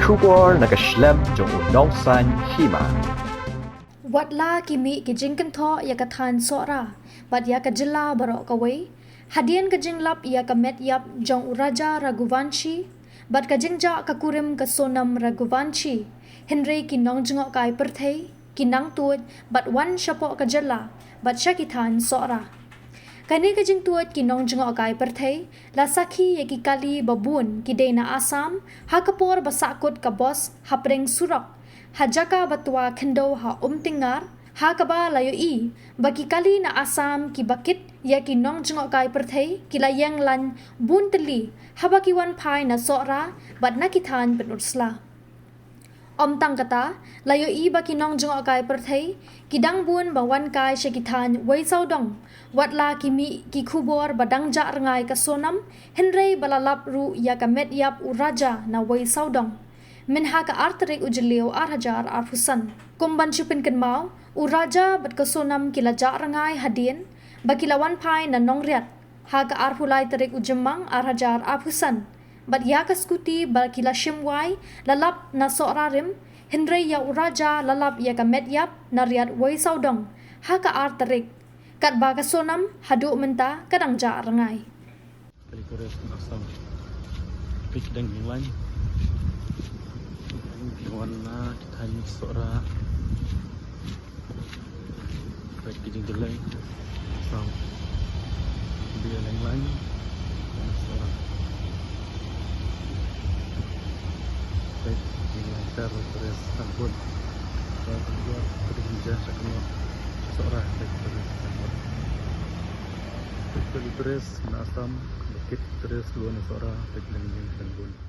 kubor nakaslem jong unongsan Hima. Watla kimi ki Jingkynthoh ya kathan Sohra, bat ya ka jilla barok kawai. Hadien ka jinglap ya ka Metiap jong uraja Raghuvanshi, bat ka jingja ka kurim ka sonam Raghuvanshi. Henry ki Nongjngohkai perthei, ki nang Tuid bat wan syapok ka jilla, bat syakithan Sohra. Kani ka jing Tuid ki Nongjngohkai perthei, la sakhi ya ki kali babun ki dena Asam, ha kapor basakut ka bos hapring surak. Hajaka batwa kendo ha tingar, ha kaba layo I, baki kali na Asam ki bakit ya ki Nongjngohkai perthei ki layang lan bun teli, ha baki wan pai na Sohra, bat nakithan penursla. Tang kata, layo I baki Nongjngohkai perthei, ki dang bun bawan kai syakithan wai saudong, Watla kimi ki kubor badang ja rengai ka sonam, Henry balalap ru ya ka Metiap uraja na wai saudong. Minha ka arterik ujeliu arhajar arfusan. Kumban chupin kenmau, uraja bat ka sonam kila ja rengai Hadien, bakilawan pai na nongriat, ha ka arhulai terik ujemang arhajar arfusan. Bat ya ka skuti bakila shimwai, lalap na Sohra rim, Henry ya uraja lalap ya ka Metiap na riat wai saudong, ha ka arterik. Kat ba ka sonam, haduk menta kadang ja rengai. Kalikures ng asam. Pik dan gilan. Warna kita hanya Sohra. Baik kijing delay. Asam. Dia lain-lain. Sohra. Baik kijing terus tampun. Kalau kedua kedua sakno Sohra baik terus tampun. Kalikures ng asam. Bakit terus luar Sohra baik dan tampun.